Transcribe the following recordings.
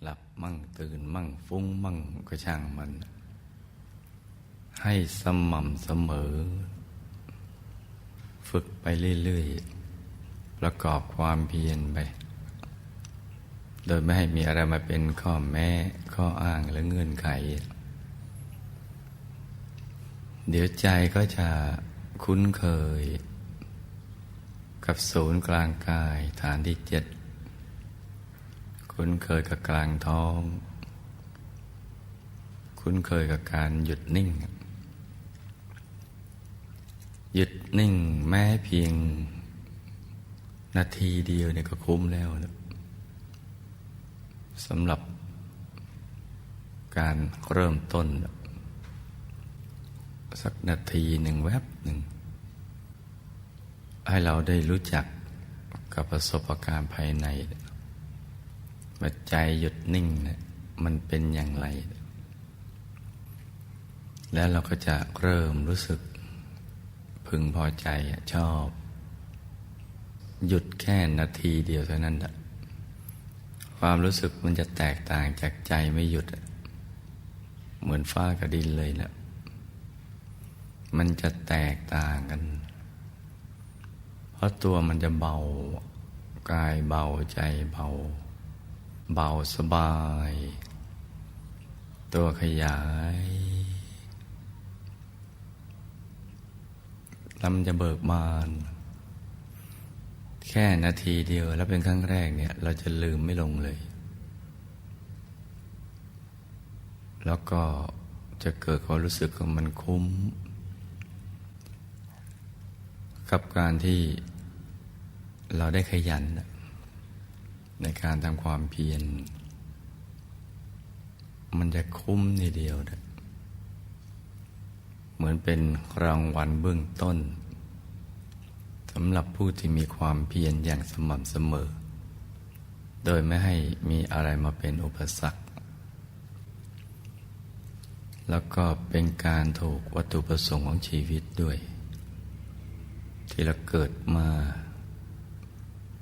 หลับมั่งตื่นมั่งฟุ้งมั่งก็ช่างมันให้สม่ำเสมอฝึกไปเรื่อยๆประกอบความเพียรไปโดยไม่ให้มีอะไรมาเป็นข้อแม้ข้ออ้างหรือเงื่อนไขเดี๋ยวใจก็จะคุ้นเคยกับศูนย์กลางกายฐานที่7คุ้นเคยกับกลางท้องคุ้นเคยกับการหยุดนิ่งหยุดนิ่งแม้เพียงนาทีเดียวเนี่ยก็คุ้มแล้วนะสำหรับการเริ่มต้นสักนาทีหนึ่งแวบหนึ่งให้เราได้รู้จักกับประสบการณ์ภายในว่าใจหยุดนิ่งเนี่ยมันเป็นอย่างไรแล้วเราก็จะเริ่มรู้สึกพึงพอใจชอบหยุดแค่นาทีเดียวเท่านั้นความรู้สึกมันจะแตกต่างจากใจไม่หยุดเหมือนฟ้ากับดินเลยนะมันจะแตกต่างกันเพราะตัวมันจะเบากายเบาใจเบาเบาสบายตัวขยายแล้วมันจะเบิกบานแค่นาทีเดียวแล้วเป็นครั้งแรกเนี่ยเราจะลืมไม่ลงเลยแล้วก็จะเกิดความรู้สึกของมันคุ้มกับการที่เราได้ขยันในการทำความเพียรมันจะคุ้มทีเดียวเหมือนเป็นรางวัลเบื้องต้นสำหรับผู้ที่มีความเพียรอย่างสม่ำเสมอโดยไม่ให้มีอะไรมาเป็นอุปสรรคแล้วก็เป็นการถูกวัตถุประสงค์ของชีวิตด้วยที่เราเกิดมา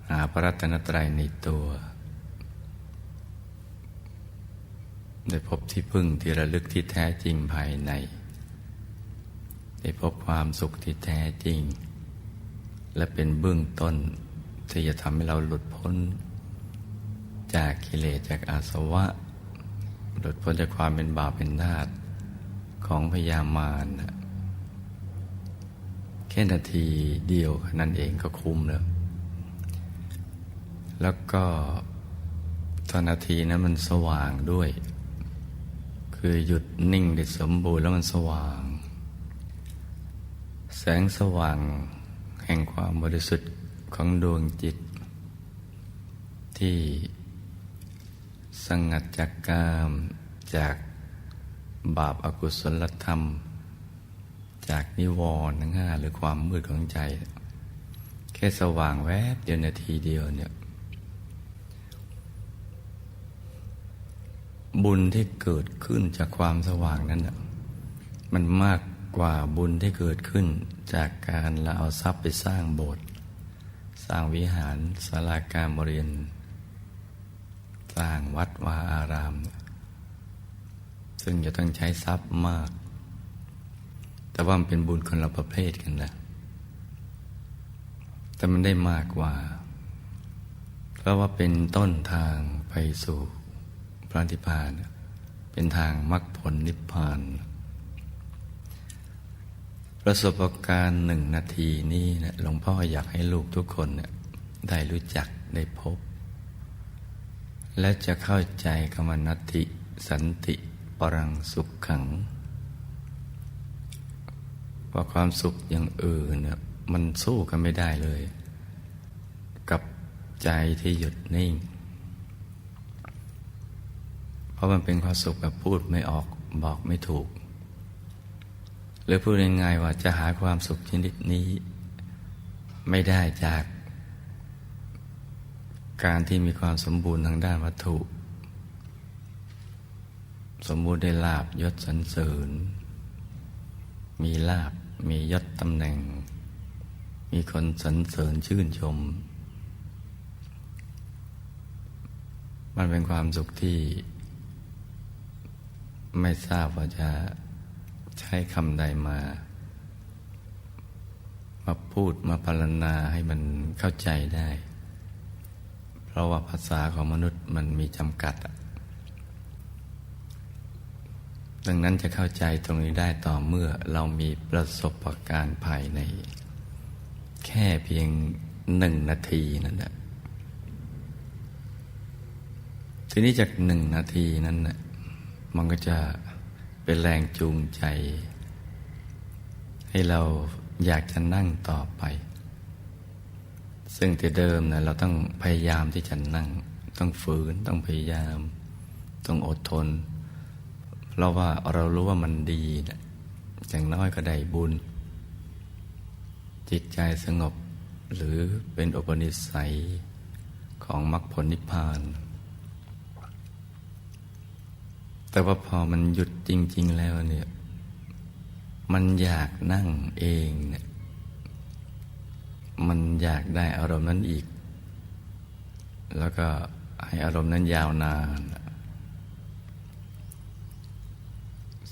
หาพระรัตนตรัยในตัวได้พบที่พึ่งที่ระลึกที่แท้จริงภายในได้พบความสุขที่แท้จริงและเป็นเบื้องต้นที่จะทำให้เราหลุดพ้นจากกิเลสจากอาสวะหลุดพ้นจากความเป็นบาปเป็นทาสของพยามารแค่นาทีเดียวนั่นเองก็คุ้มแล้วก็ตอนนาทีนั้นมันสว่างด้วยคือหยุดนิ่งได้สมบูรณ์แล้วมันสว่างแสงสว่างแห่งความบริสุทธิ์ของดวงจิตที่สงัดจากกามจากบาปอกุศลธรรมจากนิวรณ์ทั้ง 5หรือความมืดของใจแค่สว่างแวบเดียวนาทีเดียวเนี่ยบุญที่เกิดขึ้นจากความสว่างนั้นมันมากกว่าบุญที่เกิดขึ้นจากการเราเอาทรัพย์ไปสร้างโบสถ์สร้างวิหารศาลาการประเรียนสร้างวัดวาอารามซึ่งจะต้องใช้ทรัพย์มากแต่ว่ามันเป็นบุญคนละประเภทกันนะแต่มันได้มากกว่าเพราะว่าเป็นต้นทางไปสู่พระนิพพานเป็นทางมรรคผลนิพพานประสบการณ์1 นาทีนี้นะหลวงพ่ออยากให้ลูกทุกคนเนี่ยได้รู้จักได้พบและจะเข้าใจคำว่านัตติสันติปรังสุขขังว่าความสุขอย่างอื่นเนี่ยมันสู้กันไม่ได้เลยกับใจที่หยุดนิ่งเพราะมันเป็นความสุขแบบพูดไม่ออกบอกไม่ถูกหรือพูดง่ายๆว่าจะหาความสุขชนิดนี้ไม่ได้จากการที่มีความสมบูรณ์ทางด้านวัตถุสมบูรณ์ได้ลาภยศสรรเสริญมีลาภมียศตำแหน่งมีคนสรรเสริญชื่นชม มันเป็นความสุขที่ไม่ทราบว่าจะใช้คำใดมาพูดมาพรรณนาให้มันเข้าใจได้ เพราะว่าภาษาของมนุษย์มันมีจำกัด ดังนั้นจะเข้าใจตรงนี้ได้ต่อเมื่อเรามีประสบการณ์ภายในแค่เพียง1 นาทีนั่นแหละทีนี้จาก1 นาทีนั้นน่ะมันก็จะเป็นแรงจูงใจให้เราอยากจะนั่งต่อไปซึ่งแต่เดิมนะเราต้องพยายามที่จะนั่งต้องฝืนต้องพยายามต้องอดทนเพราะว่าเรารู้ว่ามันดีนะอย่างน้อยก็ได้บุญจิตใจสงบหรือเป็นอุปนิสัยของมรรคผลนิพพานแต่ว่าพอมันหยุดจริงๆแล้วเนี่ยมันอยากนั่งเองเนี่ยมันอยากได้อารมณ์นั้นอีกแล้วก็ให้อารมณ์นั้นยาวนาน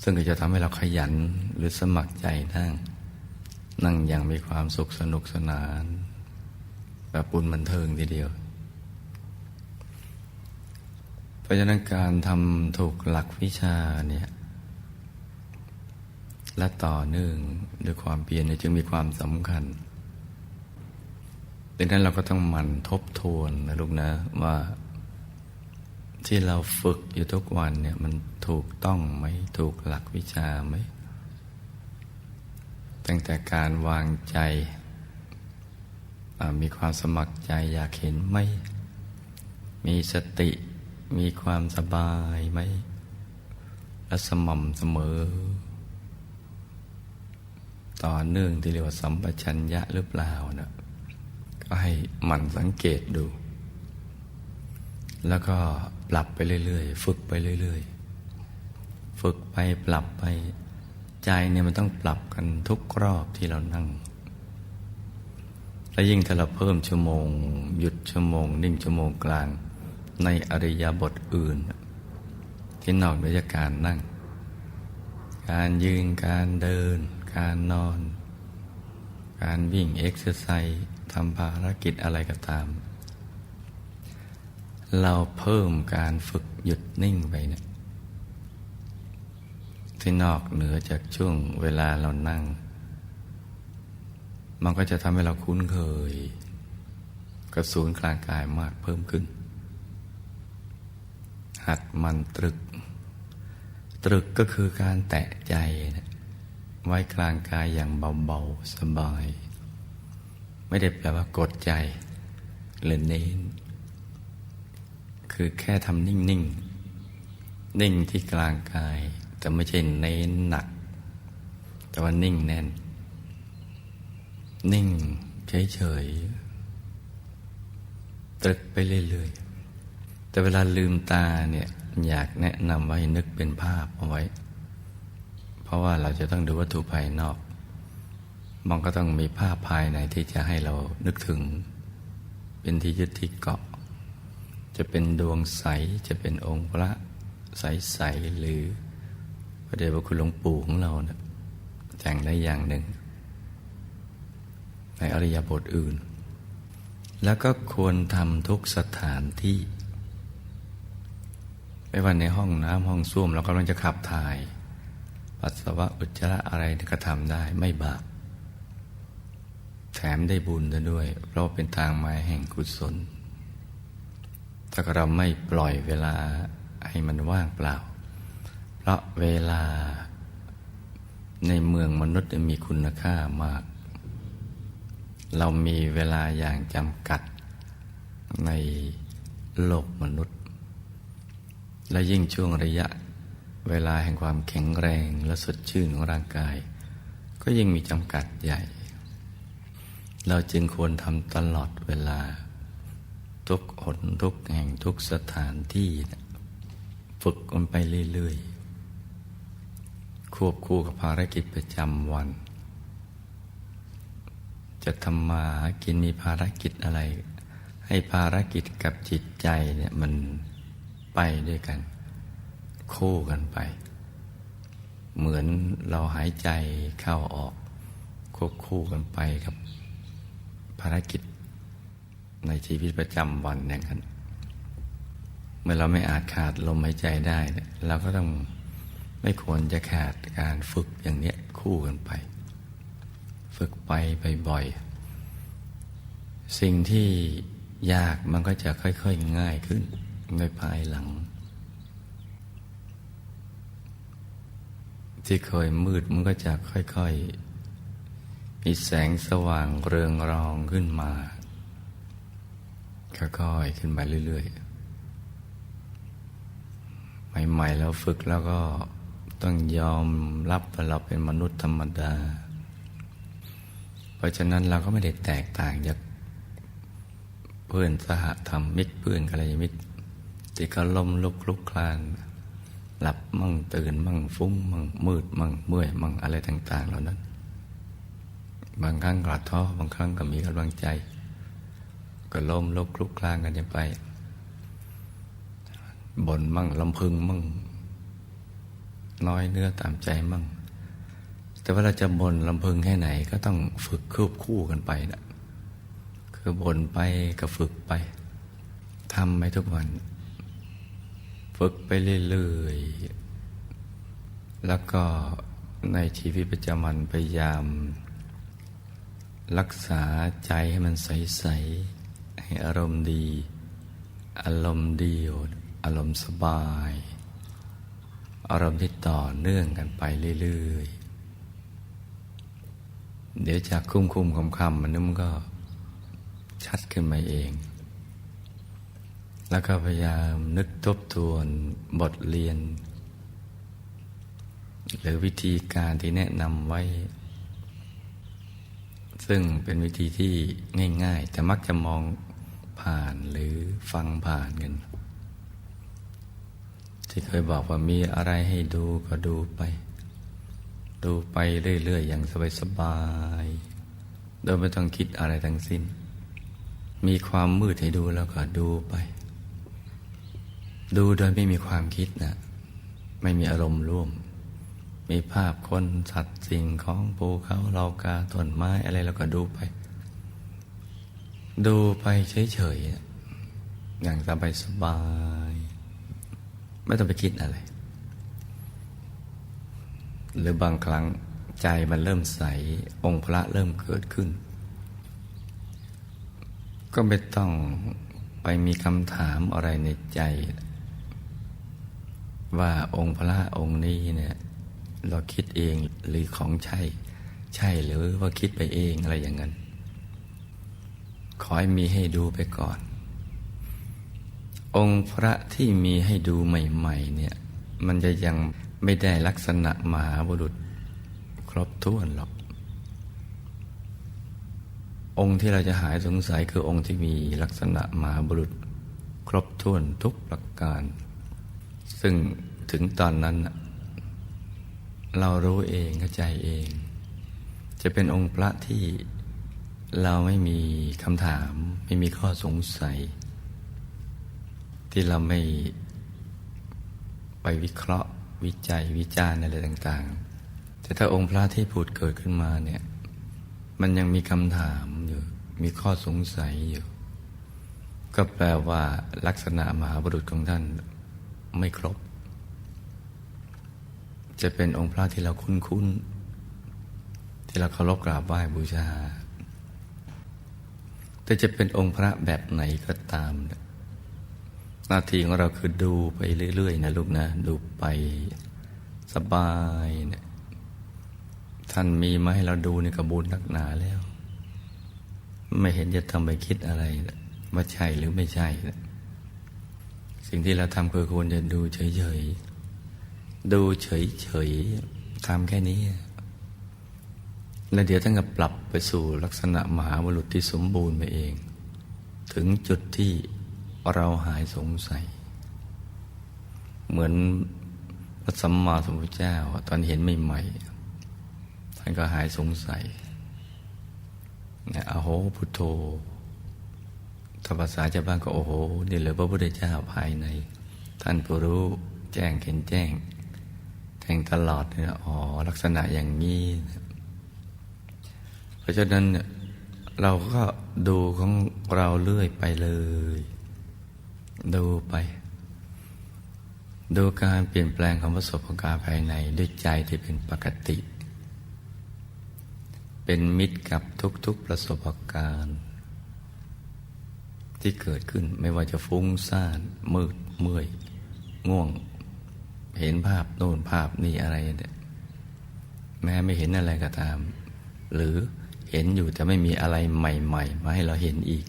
ซึ่งก็จะทำให้เราขยันหรือสมัครใจนั่งอย่างมีความสุขสนุกสนานแบบบุญบันเทิงทีเดียวเพราะฉะนั้นการทำถูกหลักวิชาเนี่ยและต่อเนื่องด้วยความเพียรจึงมีความสำคัญดังนั้นเราก็ต้องหมั่นทบทวนนะลูกนะว่าที่เราฝึกอยู่ทุกวันเนี่ยมันถูกต้องไหมถูกหลักวิชาไหมตั้งแต่การวางใจมีความสมัครใจอยากเห็นไหมมีสติมีความสบายไหมและสม่ำเสมอต่อเนื่องที่เรียกว่าสัมปชัญญะหรือเปล่านะก็ให้หมั่นสังเกตดูแล้วก็ปรับไปเรื่อยๆฝึกไปเรื่อยๆฝึกไปปรับไปใจเนี่ยมันต้องปรับกันทุกรอบที่เรานั่งและยิ่งถ้าเราเพิ่มชั่วโมงหยุดชั่วโมงนิ่งชั่วโมงกลางในอริยบทอื่นที่นอกเหนือจากการนั่งการยืนการเดินการนอนการวิ่งเอ็กซ์ไซส์ทำภารกิจอะไรก็ตามเราเพิ่มการฝึกหยุดนิ่งไปเนี่ยที่นอกเหนือจากช่วงเวลาเรานั่งมันก็จะทำให้เราคุ้นเคยกับศูนย์กลางกายมากเพิ่มขึ้นหัดมันตรึกก็คือการแตะใจไว้กลางกายอย่างเบาๆสบายไม่ได้แปลว่ากดใจหรือเน้นคือแค่ทำนิ่งนิ่งที่กลางกายแต่ไม่ใช่เน้นหนักแต่ว่านิ่งแน่นนิ่งเฉยๆตรึกไปเรื่อยๆแต่เวลาลืมตาเนี่ยอยากแนะนำว่าให้นึกเป็นภาพเอาไว้เพราะว่าเราจะต้องดูวัตถุภายนอกมันก็ต้องมีภาพภายในที่จะให้เรานึกถึงเป็นที่ยึดที่เกาะจะเป็นดวงใสจะเป็นองค์พระใสๆหรือพระเดชพระคุณหลวงปู่ของเราเนี่ยแต่งได้อย่างหนึ่งในอริยบทอื่นแล้วก็ควรทำทุกสถานที่ไม่ว่าในห้องน้ำห้องส้วมเรากำลังจะขับถ่ายปัสสาวะอุจจาระอะไรก็ทำได้ไม่บาปแถมได้บุญด้วยเพราะเป็นทางมาแห่งกุศลถ้าเราไม่ปล่อยเวลาให้มันว่างเปล่าเพราะเวลาในเมืองมนุษย์มีคุณค่ามากเรามีเวลาอย่างจำกัดในโลกมนุษย์และยิ่งช่วงระยะเวลาแห่งความแข็งแรงและสดชื่นของร่างกายก็ยิ่งมีจำกัดใหญ่เราจึงควรทำตลอดเวลาทุกหนทุกแห่งทุกสถานที่ฝึกมันไปเรื่อยๆควบคู่กับภารกิจประจำวันจะทำมาหากินมีภารกิจอะไรให้ภารกิจกับจิตใจเนี่ยมัน ไปด้วยกันคู่กันไปเหมือนเราหายใจเข้าออกควบคู่กันไปกับภารกิจในชีวิตประจำวันอย่างนั้นเมื่อเราไม่อาจขาดลมหายใจได้เราก็ต้องไม่ควรจะขาดการฝึกอย่างนี้คู่กันไปฝึกไปบ่อยๆสิ่งที่ยากมันก็จะค่อยๆง่ายขึ้นในภายหลังที่เคยมืดมันก็จะค่อยๆมีแสงสว่างเรืองรองขึ้นมาค่อยๆขึ้นไปเรื่อยๆใหม่ๆแล้วฝึกแล้วก็ต้องยอมรับว่าเราเป็นมนุษย์ธรรมดาเพราะฉะนั้นเราก็ไม่ได้แตกต่างจากเพื่อนสหธรรมิกเพื่อนกัลยาณมิตรที่เขาล้มลุกคลุกคลานหลับมั่งตื่นมั่งฟุ้งมั่งมืดมั่งเมื่อยมั่งอะไรต่างๆเหล่านั้นบางครั้งกระท้อบางครั้งก็มีกำลังใจก็ล้มลุกคลุกคลานกันไปบ่นมั่งลำพึงมั่งน้อยเนื้อตามใจมั่งแต่ว่าเราจะบ่นลำพึงแค่ไหนก็ต้องฝึกควบคู่กันไปนะคือบ่นไปก็ฝึกไปทำไปทุกวันฝึกไปเรื่อยๆแล้วก็ในชีวิตประจำวันพยายามรักษาใจให้มันใสๆให้อารมณ์ดีอารมณ์ดีอารมณ์สบายอารมณ์ที่ต่อเนื่องกันไปเรื่อยๆเดี๋ยวจากคุ้มๆคำๆมันก็ชัดขึ้นมาเองแล้วก็พยายามนึกทบทวนบทเรียนหรือวิธีการที่แนะนำไว้ซึ่งเป็นวิธีที่ง่ายๆแต่มักจะมองผ่านหรือฟังผ่านกันที่เคยบอกว่ามีอะไรให้ดูก็ดูไปเรื่อยๆอย่างสบายๆโดยไม่ต้องคิดอะไรทั้งสิ้นมีความมืดให้ดูแล้วก็ดูไปดูโดยไม่มีความคิดนะไม่มีอารมณ์ร่วมมีภาพคนสัตว์สิ่งของภูเขาเรากาต้นไม้อะไรแล้วก็ดูไปเฉยๆอย่างสบายๆไม่ต้องไปคิดอะไรหรือบางครั้งใจมันเริ่มใสองค์พระเริ่มเกิดขึ้นก็ไม่ต้องไปมีคำถามอะไรในใจว่าองค์พระองค์นี้เนี่ยเราคิดเองหรือของใช่หรือว่าคิดไปเองอะไรอย่างนั้นขอให้มีให้ดูไปก่อนองค์พระที่มีให้ดูใหม่ๆเนี่ยมันจะยังไม่ได้ลักษณะมหาบุรุษครบถ้วนหรอกองค์ที่เราจะหายสงสัยคือองค์ที่มีลักษณะมหาบุรุษครบถ้วนทุกประการซึ่งถึงตอนนั้นเรารู้เองเข้าใจเองจะเป็นองค์พระที่เราไม่มีคำถามไม่มีข้อสงสัยที่เราไม่ไปวิเคราะห์วิจัยวิจารณ์อะไรต่างๆแต่ถ้าองค์พระที่ผุดเกิดขึ้นมาเนี่ยมันยังมีคำถามอยู่มีข้อสงสัยอยู่ก็แปลว่าลักษณะมหาบุรุษของท่านไม่ครบจะเป็นองค์พระที่เราคุ้นๆที่เราเคารพกราบไหว้บูชาแต่จะเป็นองค์พระแบบไหนก็ตามหน้าที่ของเราคือดูไปเรื่อยๆนะลูกนะดูไปสบายเนี่ยท่านมีมาให้เราดูในกระบุญนักหนาแล้วไม่เห็นจะทำไปคิดอะไรว่าใช่หรือไม่ใช่สิ่งที่เราทำคือควรจะดูเฉยๆดูเฉยๆทำแค่นี้แล้วเดี๋ยวท่านก็ปรับไปสู่ลักษณะมหาบุรุษที่สมบูรณ์ไปเองถึงจุดที่เราหายสงสัยเหมือนพระสัมมาสัมพุทธเจ้าตอนเห็นใหม่ๆท่านก็หายสงสัยเนี่ยอโหพุทโธถ้าภาษาชาวบ้านก็โอ้โหนี่เลยพระพุทธเจ้าภายใน ท่านผู้รู้แจ้งเห็นแจ้งแทงตลอดเนี่ยอ๋อลักษณะอย่างนี้เพราะฉะนั้นเนี่ยเราก็ดูของเราเรื่อยไปเลยดูไปดูการเปลี่ยนแปลงของประสบการณ์ภายในด้วยใจที่เป็นปกติเป็นมิตรกับทุกๆประสบการณ์ที่เกิดขึ้นไม่ว่าจะฟุ้งซ่านมืดเมื่อยง่วงเห็นภาพโน่นภาพนี่อะไรเนี่ยแม้ไม่เห็นอะไรก็ตามหรือเห็นอยู่แต่ไม่มีอะไรใหม่ๆมาให้เราเห็นอีก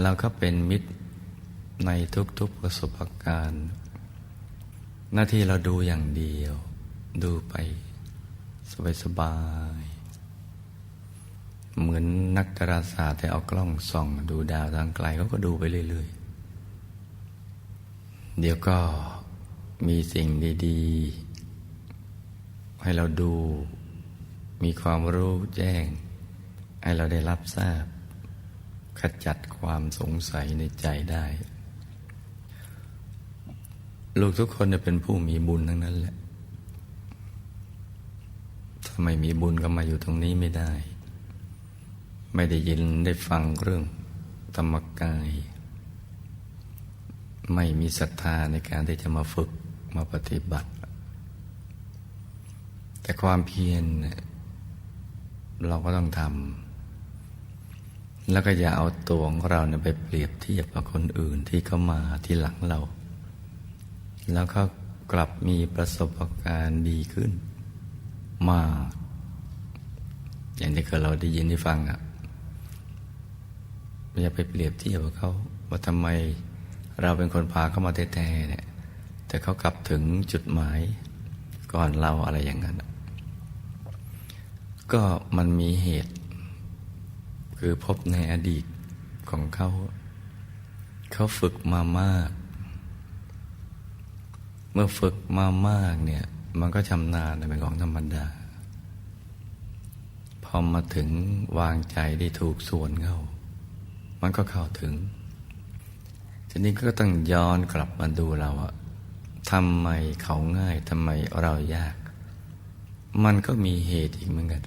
เราก็เป็นมิตรในทุกๆประสบการณ์หน้าที่เราดูอย่างเดียวดูไปสบายๆเหมือนนักดาราศาสตร์ที่เอากล้องส่องดูดาวทางไกลเขาก็ดูไปเรื่อยๆเดี๋ยวก็มีสิ่งดีๆให้เราดูมีความรู้แจ้งให้เราได้รับทราบขจัดความสงสัยในใจได้ลูกทุกคนจะเป็นผู้มีบุญทั้งนั้นแหละถ้าไม่มีบุญก็มาอยู่ตรงนี้ไม่ได้ไม่ได้ยินได้ฟังเรื่องธรรมกายไม่มีศรัทธาในการที่จะมาฝึกมาปฏิบัติแต่ความเพียรเราก็ต้องทำแล้วก็อย่าเอาตัวของเราไปเปรียบเทียบกับคนอื่นที่เขามาที่หลังเราแล้วก็กลับมีประสบการณ์ดีขึ้นมากอย่างที่เราได้ยินได้ฟังอย่าไปเปรียบเทียบกับเขาว่าทำไมเราเป็นคนพาเขามาแท้ๆเนี่ยแต่เขากลับถึงจุดหมายก่อนเราอะไรอย่างนั้นก็มันมีเหตุคือพบในอดีตของเขาฝึกมามากเมื่อฝึกมามากเนี่ยมันก็ชำนาญเป็นของธรรมดาพอมาถึงวางใจได้ถูกส่วนมันก็เข้าถึงทีนี้ก็ต้องย้อนกลับมาดูเราว่าทำไมเขาง่ายทำไมเรายากมันก็มีเหตุอีกเหมือนกัน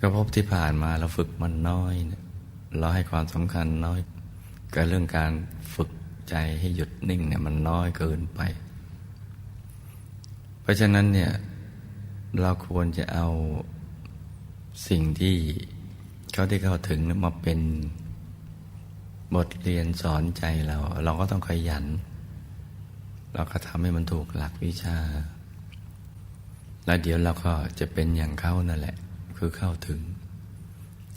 ก็พบที่ผ่านมาเราฝึกมันน้อยเราให้ความสำคัญน้อยกับเรื่องการฝึกใจให้หยุดนิ่งเนี่ยมันน้อยเกินไปเพราะฉะนั้นเนี่ยเราควรจะเอาสิ่งที่เขาได้เข้าถึงมาเป็นบทเรียนสอนใจเราก็ต้องขยันเราก็ทำให้มันถูกหลักวิชาแล้วเดี๋ยวเราก็จะเป็นอย่างเขานั่นแหละคือเข้าถึง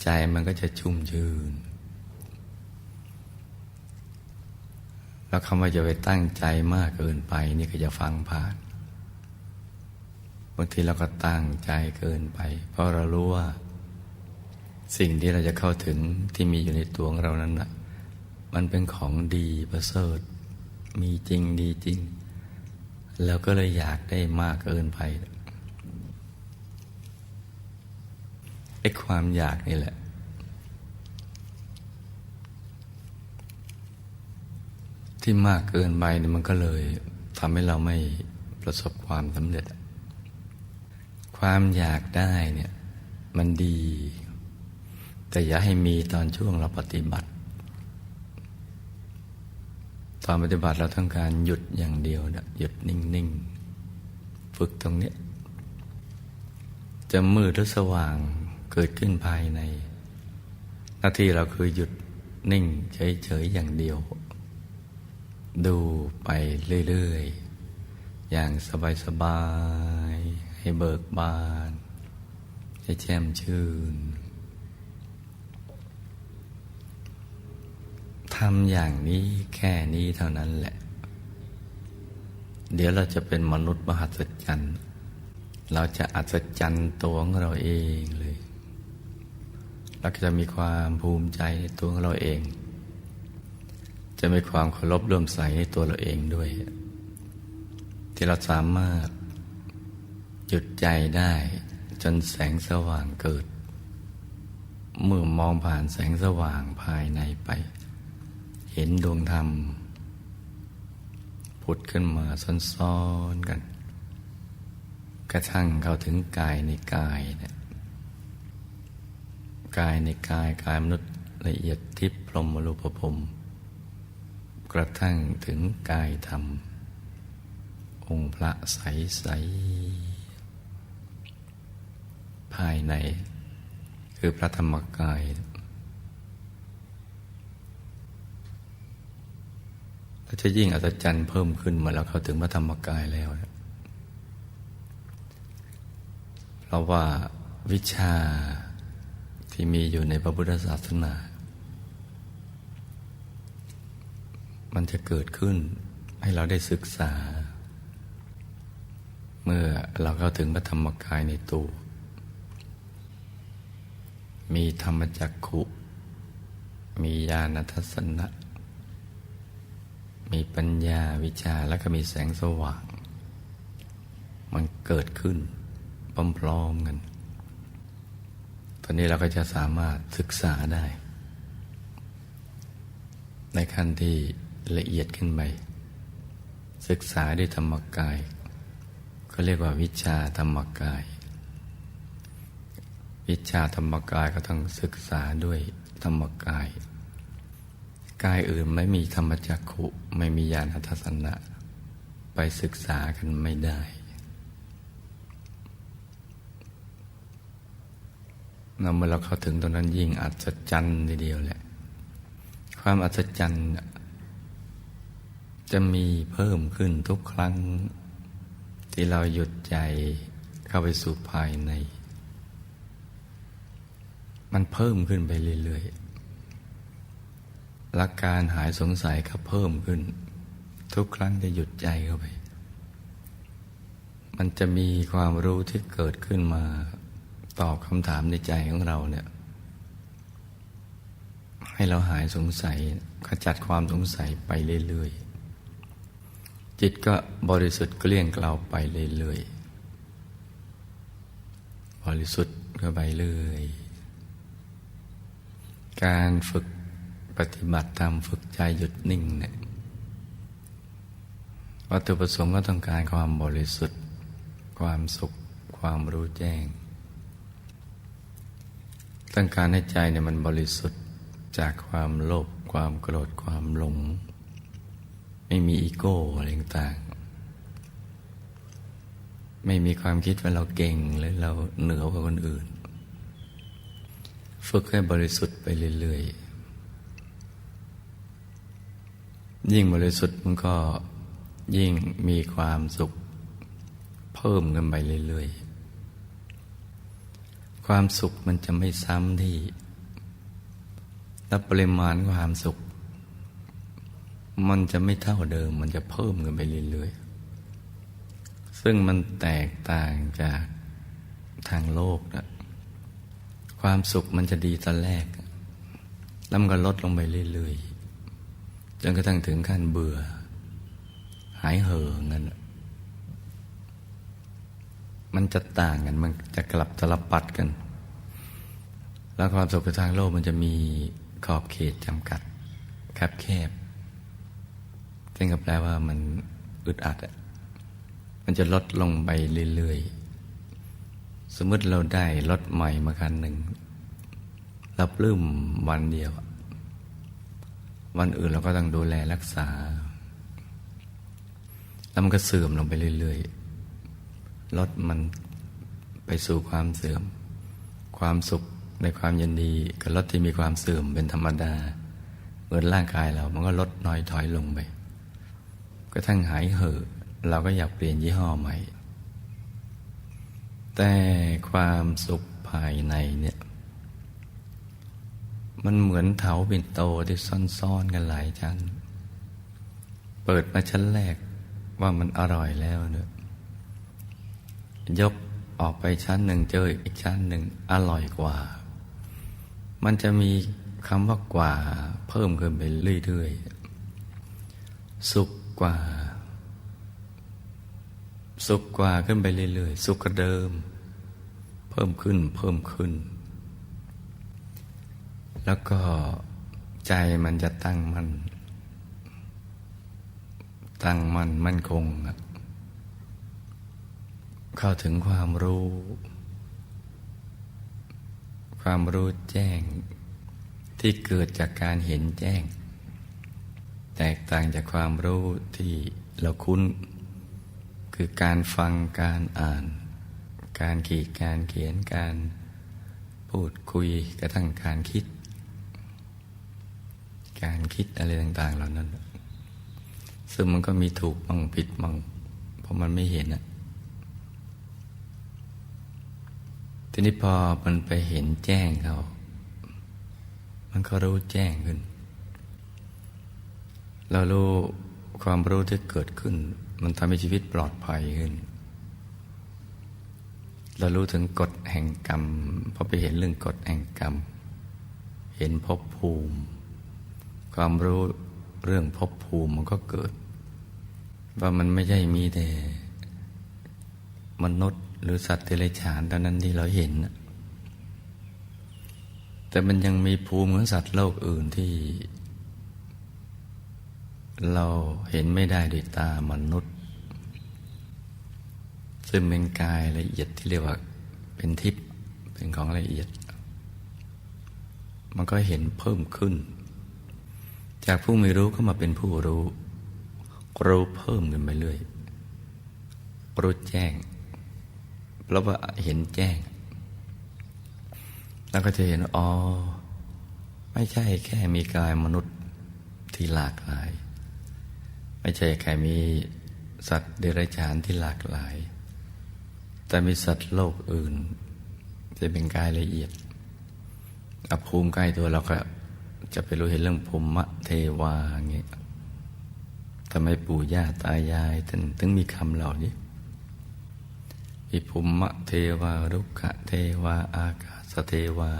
ใจมันก็จะชุ่มชื่นแล้วคำว่าจะไปตั้งใจมากเกินไปนี่ก็จะฟังผ่านบางทีเราก็ตั้งใจเกินไปเพราะเรารู้ว่าสิ่งที่เราจะเข้าถึงที่มีอยู่ในตัวของเรานั้นมันเป็นของดีประเสริฐมีจริงดีจริงแล้วก็เลยอยากได้มากเกินไปไอ้ความอยากนี่แหละที่มากเกินไปเนี่ยมันก็เลยทำให้เราไม่ประสบความสำเร็จความอยากได้เนี่ยมันดีแต่อย่าให้มีตอนช่วงเราปฏิบัติตอนปฏิบัติเราต้องการหยุดอย่างเดียวหยุดนิ่งๆฝึกตรงนี้จะมืดหรือสว่างเกิดขึ้นภายในหน้าที่เราคือหยุดนิ่งเฉยๆอย่างเดียวดูไปเรื่อยๆอย่างสบายๆให้เบิกบานให้แจ่มชื่นทำอย่างนี้แค่นี้เท่านั้นแหละเดี๋ยวเราจะเป็นมนุษย์มหัศจรรย์เราจะอัศจรรย์ตัวของเราเองเลยเราก็จะมีความภูมิใจในตัวของเราเองจะมีความเคารพเลื่อมใสในตัวเราเองด้วยที่เราสามารถหยุดใจได้จนแสงสว่างเกิดเมื่อมองผ่านแสงสว่างภายในไปเห็นดวงธรรม ผุดขึ้นมาซ้อนๆกันกระทั่งเข้าถึงกายในกายเนี่ยกายในกายกายมนุษย์ละเอียดทิพย์พรหมรูปภพกระทั่งถึงกายธรรมองค์พระใสๆภายในคือพระธรรมกายและจะยิ่งอัศจรรย์เพิ่มขึ้นเมื่อเราเข้าถึงพระธรรมกายแล้วเพราะว่าวิชาที่มีอยู่ในพระพุทธศาสนามันจะเกิดขึ้นให้เราได้ศึกษาเมื่อเราเข้าถึงพระธรรมกายในตัวมีธรรมจักขุมีญาณทัศนะมีปัญญาวิชาและก็มีแสงสว่างมันเกิดขึ้นพร้อมๆกันตอนนี้เราก็จะสามารถศึกษาได้ในขั้นที่ละเอียดขึ้นไปศึกษาด้วยธรรมกายก็เรียกว่าวิชาธรรมกายวิชาธรรมกายก็ต้องศึกษาด้วยธรรมกายกายอื่นไม่มีธรรมจักขุไม่มีญาณทัศนะไปศึกษากันไม่ได้เมื่อเราเข้าถึงตรงนั้นยิ่งอัศจรรย์ทีเดียวแหละความอัศจรรย์จะมีเพิ่มขึ้นทุกครั้งที่เราหยุดใจเข้าไปสู่ภายในมันเพิ่มขึ้นไปเรื่อยๆหลักการหายสงสัยก็เพิ่มขึ้นทุกครั้งที่หยุดใจเข้าไปมันจะมีความรู้ที่เกิดขึ้นมาตอบคำถามในใจของเราเนี่ยให้เราหายสงสัยขจัดความสงสัยไปเรื่อยๆจิตก็บริสุทธิ์เกลี้ยงเกลาไปเรื่อยๆบริสุทธิ์เข้าไปเรื่อยการฝึกปฏิบัติธรรมฝึกใจหยุดนิ่งเนี่ยวัตถุประสงค์ก็ต้องการความบริสุทธิ์ความสุขความรู้แจ้งต้องการให้ใจเนี่ยมันบริสุทธิ์จากความโลภความโกรธความหลงไม่มีอีโก้อะไรต่างๆไม่มีความคิดว่าเราเก่งหรือเราเหนือกว่าคนอื่นฝึกให้บริสุทธิ์ไปเรื่อยๆยิ่งบริสุทธิ์มันก็ยิ่งมีความสุขเพิ่มกันไปเรื่อยๆความสุขมันจะไม่ซ้ำที่และปริมาณความสุขมันจะไม่เท่าเดิมมันจะเพิ่มกันไปเรื่อยๆซึ่งมันแตกต่างจากทางโลกนะความสุขมันจะดีตอนแรกแล้วมันก็ลดลงไปเรื่อยๆจนกระทั่งถึงขั้นเบื่อหายเห่องั้นมันจะต่างกันมันจะกลับตลปัดกันแล้วความสุขทางโลกมันจะมีขอบเขตจำกัดแคบซึ่งก็แปลว่ามันอึดอัดมันจะลดลงไปเรื่อยๆสมมติเราได้รถใหม่มาคันหนึ่งเราปลื้มวันเดียววันอื่นเราก็ต้องดูแลรักษาแล้วมันก็เสื่อมลงไปเรื่อยๆรถมันไปสู่ความเสื่อมความสุขในความยินดีกับรถที่มีความเสื่อมเป็นธรรมดาเหมือนร่างกายเรามันก็ลดน้อยถอยลงไปกระทั่งหายเห่อเราก็อยากเปลี่ยนยี่ห้อใหม่แต่ความสุขภายในเนี่ยมันเหมือนเถาปิ่นโตที่ซ่อนๆกันหลายชั้นเปิดมาชั้นแรกว่ามันอร่อยแล้วเนี่ยยกออกไปชั้นหนึ่งเจออีกชั้นหนึ่งอร่อยกว่ามันจะมีคำว่ากว่าเพิ่มขึ้นไปเรื่อยๆสุขกว่าขึ้นไปเรื่อยๆสุขกว่าเดิมเพิ่มขึ้นแล้วก็ใจมันจะตั้งมั่น ตั้งมั่นมั่นคงเข้าถึงความรู้แจ้งที่เกิดจากการเห็นแจ้งแตกต่างจากความรู้ที่เราคุ้นคือการฟังการอ่านการขีดการเขียนการพูดคุยกระทั่งการคิดอะไรต่างๆเหล่านั้นซึ่งมันก็มีถูกบ้างผิดบ้างเพราะมันไม่เห็นทีนี้พอมันไปเห็นแจ้งเขามันก็รู้แจ้งขึ้นเรารู้ความรู้ที่เกิดขึ้นมันทำให้ชีวิตปลอดภัยขึ้นเรารู้ถึงกฎแห่งกรรมพอไปเห็นเรื่องกฎแห่งกรรมเห็นภพภูมิความรู้เรื่องภพภูมิมันก็เกิดว่ามันไม่ใช่มีแต่มนุษย์หรือสัตว์เดรัจฉานเท่านั้นที่เราเห็นแต่มันยังมีภูมิของสัตว์โลกอื่นที่เราเห็นไม่ได้ด้วยตามนุษย์ซึ่งเป็นกายละเอียดที่เรียกว่าเป็นทิพย์เป็นของละเอียดมันก็เห็นเพิ่มขึ้นจากผู้ไม่รู้ก็มาเป็นผู้รู้เพิ่มขึ้นไปเรื่อยรู้แจ้งเพราะว่าเห็นแจ้งแล้วก็จะเห็นอ๋อไม่ใช่แค่มีกายมนุษย์ที่หลากหลายไม่ใช่แค่มีสัตว์เดรัจฉานที่หลากหลายแต่มีสัตว์โลกอื่นจะเป็นกายละเอียดภูมิใกล้ตัวเราก็จะไปรู้เห็นเรื่องภูมิเทวาอย่างเงี้ยทำไมปู่ย่าตายายถึงมีคำเหล่านี้มีภูมิเทวารุกขเทวาอากาศเทวา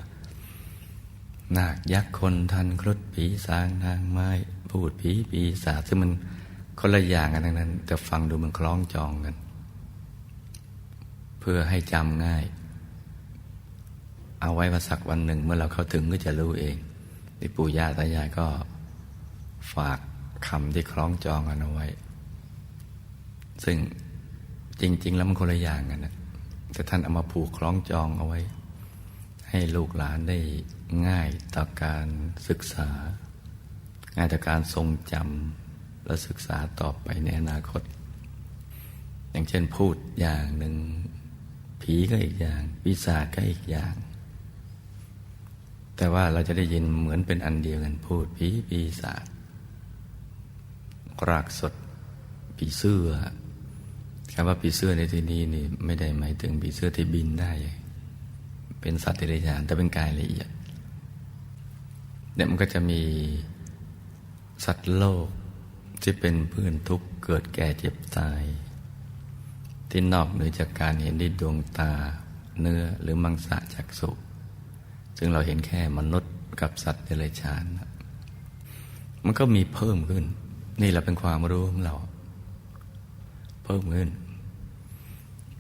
นาคยักษ์คนทันครุฑผีสางนางไม้พูดผีปีศาจซึ่งมันคนละอย่างกันทั้งนั้นแต่ฟังดูมันคล้องจองกันเพื่อให้จำง่ายเอาไว้ว่าสักวันหนึ่งเมื่อเราเข้าถึงก็จะรู้เองที่ปู่ย่าตายายก็ฝากคำที่คล้องจองกันเอาไว้ซึ่งจริงๆแล้วมันคนละอย่างกันนะแต่ท่านเอามาผูกคล้องจองเอาไว้ให้ลูกหลานได้ง่ายต่อการศึกษาง่ายต่อการทรงจำและศึกษาต่อไปในอนาคตอย่างเช่นพูดอย่างหนึ่งผีก็อีกอย่างปีศาจก็อีกอย่างแต่ว่าเราจะได้ยินเหมือนเป็นอันเดียวกันพูดผีปีศาจรากสดผีเสื้อคำว่าผีเสื้อในที่นี้นี่ไม่ได้หมายถึงผีเสื้อที่บินได้เป็นสัตว์เดรัจฉานแต่เป็นกายละเอียดเนี่ยมันก็จะมีสัตว์โลกที่เป็นเพื่อนทุกข์เกิดแก่เจ็บตายที่นอกเหนือจากการเห็นด้วยดวงตาเนื้อหรือมังสะจักษุซึ่งเราเห็นแค่มนุษย์กับสัตว์เดรัจฉานมันก็มีเพิ่มขึ้นนี่เราเป็นความรู้ของเราเพิ่มขึ้น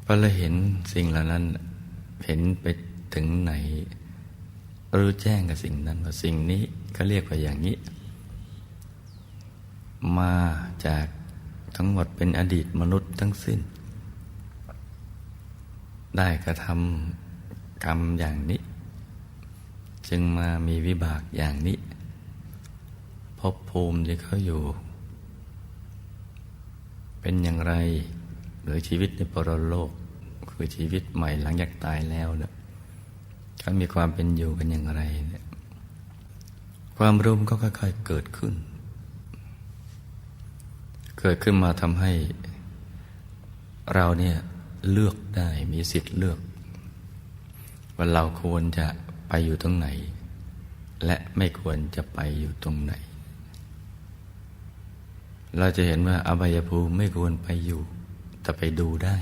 พอเราเห็นสิ่งเหล่านั้นเห็นไปถึงไหนรู้แจ้งกับสิ่งนั้นว่าสิ่งนี้เขาเรียกว่าอย่างนี้มาจากทั้งหมดเป็นอดีตมนุษย์ทั้งสิ้นได้กระทำกรรมอย่างนี้จึงมามีวิบากอย่างนี้ภพภูมิที่เขาอยู่เป็นอย่างไรหรือชีวิตในปรโลกคือชีวิตใหม่หลังจากตายแล้วเนี่ยเขามีความเป็นอยู่กันอย่างไรเนี่ยความรู้มันก็ค่อยๆเกิดขึ้นมาทำให้เราเนี่ยเลือกได้มีสิทธิ์เลือกว่าเราควรจะไปอยู่ตรงไหนและไม่ควรจะไปอยู่ตรงไหนเราจะเห็นว่าอบายภูมิไม่ควรไปอยู่แต่ไปดูได้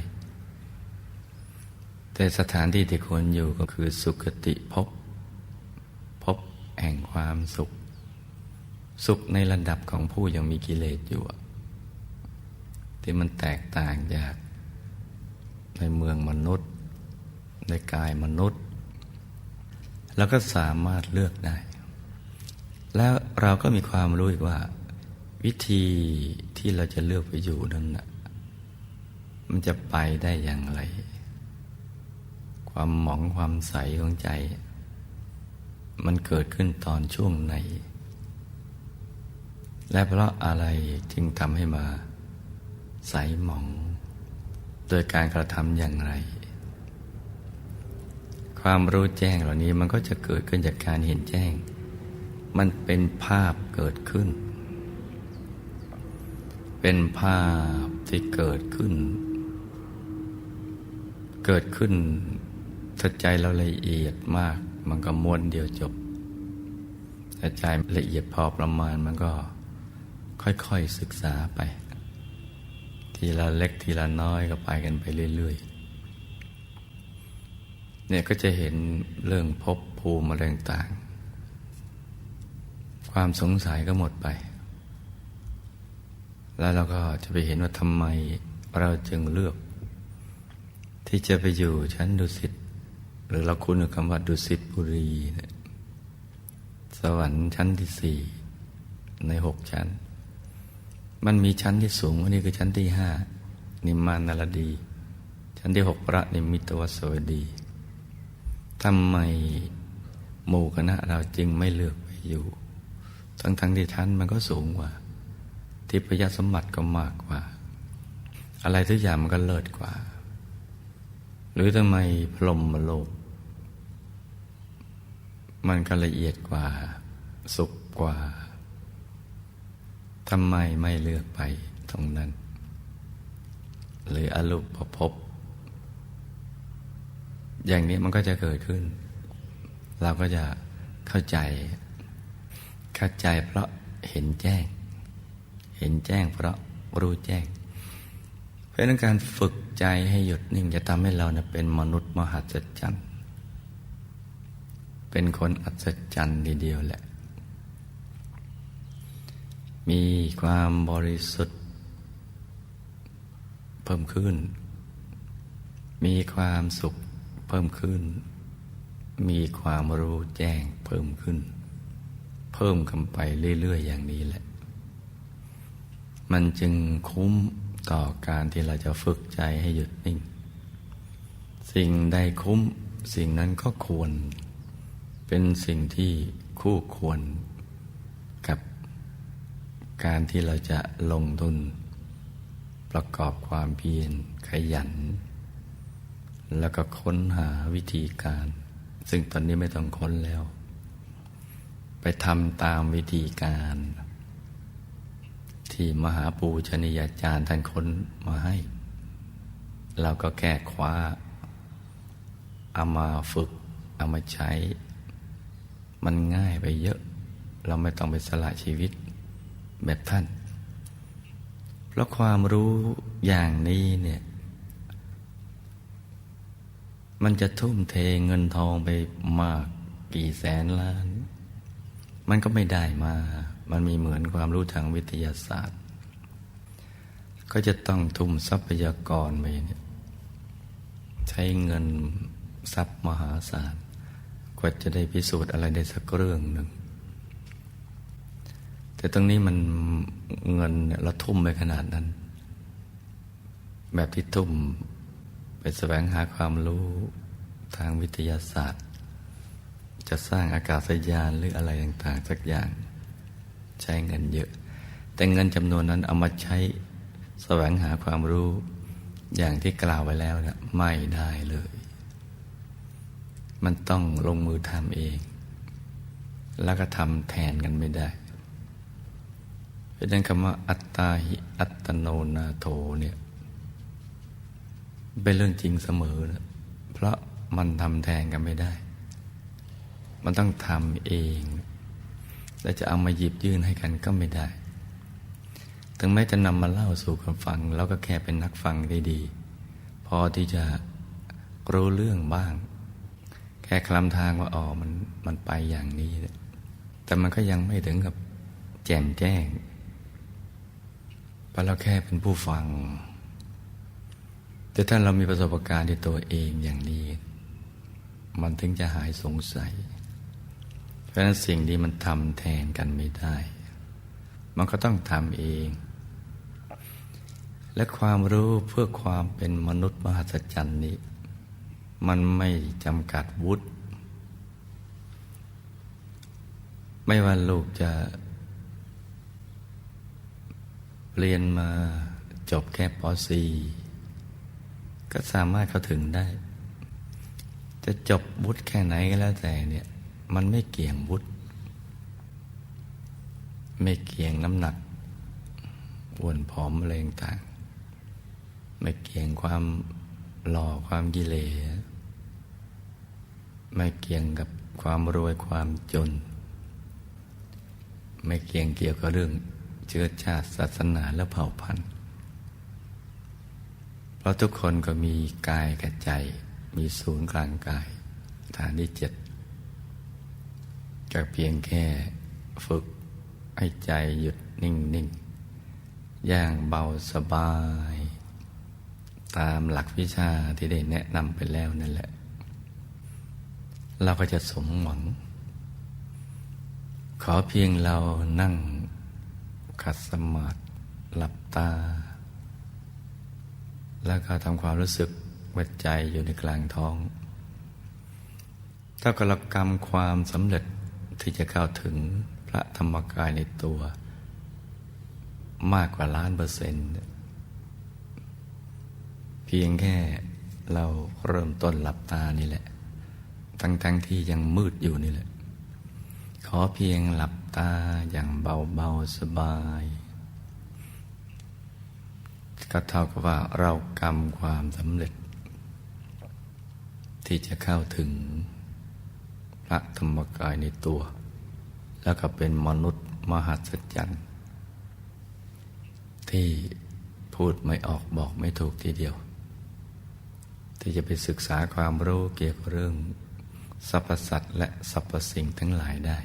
แต่สถานที่ที่ควรอยู่ก็คือสุคติภพแห่งความสุขในระดับของผู้ยังมีกิเลสอยู่ที่มันแตกต่างจากในเมืองมนุษย์ในกายมนุษย์เราก็สามารถเลือกได้แล้วเราก็มีความรู้อีกว่าวิธี ที่เราจะเลือกไปอยู่นั้นน่ะมันจะไปได้อย่างไรความหมองความใสของใจมันเกิดขึ้นตอนช่วงไหนและเพราะอะไรจึงทำให้มาใสหมองโดยการกระทำอย่างไรความรู้แจ้งเหล่านี้มันก็จะเกิดขึ้นจากการเห็นแจ้งมันเป็นภาพเกิดขึ้นเป็นภาพที่เกิดขึ้นถ้าใจเราละเอียดมากมันก็ม้วนเดียวจบถ้าใจละเอียดพอประมาณมันก็ค่อยๆศึกษาไปทีละเล็กทีละน้อยก็ไปกันไปเรื่อยๆเนี่ยก็จะเห็นเรื่องภพภูมิอะไรต่างๆความสงสัยก็หมดไปแล้วเราก็จะไปเห็นว่าทำไมเราจึงเลือกที่จะไปอยู่ชั้นดุสิตหรือเราคุ้นกับคำว่าดุสิตบุรีเนี่ยสวรรค์ชั้นที่4ใน6ชั้นมันมีชั้นที่สูงกว่านี้คือชั้นที่5นิมมานารดีชั้นที่6พระนิมิตวสวัสดีทำไมหมู่คณะเราจึงไม่เลือกไปอยู่ทั้งที่ชั้นมันก็สูงกว่าทิพยสมบัติก็มากกว่าอะไรทุกอย่างมันก็เลิศกว่าหรือทำไมพรหมโลกมันก็ละเอียดกว่าสุขกว่าทำไมไม่เลือกไปตรงนั้นหรืออรูปภพอย่างนี้มันก็จะเกิดขึ้นเราก็จะเข้าใจเพราะเห็นแจ้งเพราะรู้แจ้งเพราะนั้นการฝึกใจให้หยุดนิ่งจะทำให้เราเป็นมนุษย์มหัศจรรย์เป็นคนอัศจรรย์ทีเดียวแหละมีความบริสุทธิ์เพิ่มขึ้นมีความสุขเพิ่มขึ้นมีความรู้แจ้งเพิ่มขึ้นเพิ่มกันไปเรื่อยๆอย่างนี้แหละมันจึงคุ้มต่อการที่เราจะฝึกใจให้หยุดนิ่งสิ่งใดคุ้มสิ่งนั้นก็ควรเป็นสิ่งที่คู่ควรกับการที่เราจะลงทุนประกอบความเพียรขยันแล้วก็ค้นหาวิธีการซึ่งตอนนี้ไม่ต้องค้นแล้วไปทำตามวิธีการที่มหาปูชนียาจารย์ท่านค้นมาให้เราก็แก้คว้าเอามาฝึกเอามาใช้มันง่ายไปเยอะเราไม่ต้องไปสละชีวิตแบบท่านเพราะความรู้อย่างนี้เนี่ยมันจะทุ่มเทเงินทองไปมากกี่แสนล้านมันก็ไม่ได้มามันมีเหมือนความรู้ทางวิทยาศาสตร์ก็จะต้องทุ่มทรัพยากรไปเนี่ยใช้เงินทรัพย์มหาศาลกว่าจะได้พิสูจน์อะไรได้สักเรื่องหนึ่งแต่ตรงนี้มันเงินเราทุ่มไปขนาดนั้นแบบที่ทุ่มไปแสวงหาความรู้ทางวิทยาศาสตร์จะสร้างอากาศยานหรืออะไรต่างๆสักอย่างใช้เงินเยอะแต่เงินจำนวนนั้นเอามาใช้แสวงหาความรู้อย่างที่กล่าวไว้แล้วนะไม่ได้เลยมันต้องลงมือทำเองแล้วก็ทำแทนกันไม่ได้เพราะฉะนั้นคำว่าอัตตาหิอัตโนนาโถเนี่ยเป็นเรื่องจริงเสมอนะเพราะมันทำแทนกันไม่ได้มันต้องทำเองและจะเอามาหยิบยื่นให้กันก็ไม่ได้ถึงแม้จะนำมาเล่าสู่กันฟังเราก็แค่เป็นนักฟังได้ดีพอที่จะรู้เรื่องบ้างแค่คลำทางว่ามันไปอย่างนี้แต่มันก็ยังไม่ถึงกับแจ่มแจ้งเพราะเราแค่เป็นผู้ฟังแต่ถ้าเรามีประสบการณ์ในตัวเองอย่างนี้มันถึงจะหายสงสัยเพราะฉะนั้นสิ่งที่มันทำแทนกันไม่ได้มันก็ต้องทำเอง และความรู้เพื่อความเป็นมนุษย์มหัศจรรย์นี้มันไม่จำกัดวุฒิไม่ว่าลูกจะเรียนมาจบแค่ป .4 ก็สามารถเข้าถึงได้จะจบวุฒิแค่ไหนก็แล้วแต่เนี่ยมันไม่เกี่ยงวุฒิไม่เกี่ยงน้ำหนักอ้วนผอมอะไรต่างไม่เกี่ยงความหล่อความกิเลสไม่เกี่ยงกับความรวยความจนไม่เกี่ยงเกี่ยวกับเรื่องเชื้อชาติศาสนาและเผ่าพันธุ์เพราะทุกคนก็มีกายกับใจมีศูนย์กลางกายฐานที่7ก็เพียงแค่ฝึกให้ใจหยุดนิ่งๆอย่างเบาสบายตามหลักวิชาที่ได้แนะนำไปแล้วนั่นแหละเราก็จะสมหวังขอเพียงเรานั่งขัดสมาธิหลับตาแล้วก็ทำความรู้สึกว่าใจอยู่ในกลางท้องถ้ากรกรรมความสำเร็จที่จะเข้าถึงพระธรรมกายในตัวมากกว่า1,000,000%เพียงแค่เราเริ่มต้นหลับตานี่แหละทั้งที่ยังมืดอยู่นี่แหละขอเพียงหลับตาอย่างเบาๆสบายก็เท่ากับว่าเรากำความสำเร็จที่จะเข้าถึงพระธรรมกายในตัวแล้วก็เป็นมนุษย์มหัศจรรย์ที่พูดไม่ออกบอกไม่ถูกทีเดียวที่จะไปศึกษาความรู้เกี่ยวกับเรื่องสรรพสัตว์และสรรพสิ่งทั้งหลายได้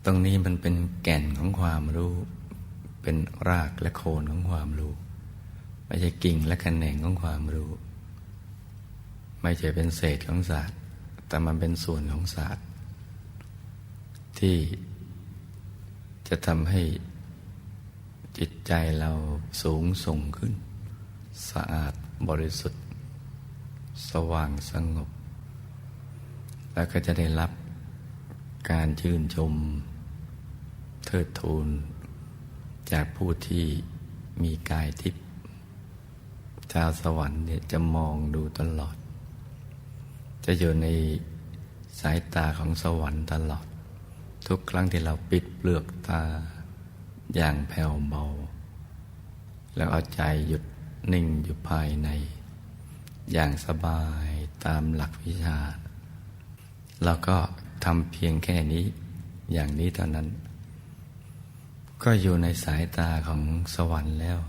ตรงนี้มันเป็นแก่นของความรู้เป็นรากและโคนของความรู้ไม่ใช่กิ่งและแขนงของความรู้ไม่ใช่เป็นเศษของศาสตร์แต่มันเป็นส่วนของศาสตร์ที่จะทำให้จิตใจเราสูงส่งขึ้นสะอาดบริสุทธิ์สว่างสงบแล้วก็จะได้รับการชื่นชมเทิดทูนจากผู้ที่มีกายทิพย์ชาวสวรรค์เนี่ยจะมองดูตลอดจะอยู่ในสายตาของสวรรค์ตลอดทุกครั้งที่เราปิดเปลือกตาอย่างแผ่วเบาแล้วเอาใจหยุดนิ่งอยู่ภายในอย่างสบายตามหลักวิชาเราก็ทำเพียงแค่นี้อย่างนี้เท่านั้นก็อยู่ในสายตาของสวรรค์แล้ว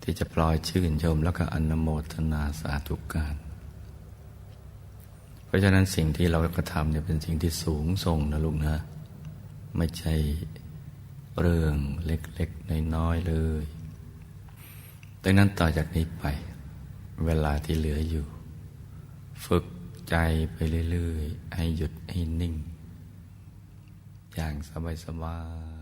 ที่จะปล่อยชื่นชมแล้วก็อนุโมทนาสาธุการเพราะฉะนั้นสิ่งที่เรากระทำเนี่ยเป็นสิ่งที่สูงส่งนะลูกนะไม่ใช่เรื่องเล็กๆน้อยๆเลยดังนั้นต่อจากนี้ไปเวลาที่เหลืออยู่ฝึกใจไปเรื่อยๆให้หยุดให้นิ่งอย่างสบายๆ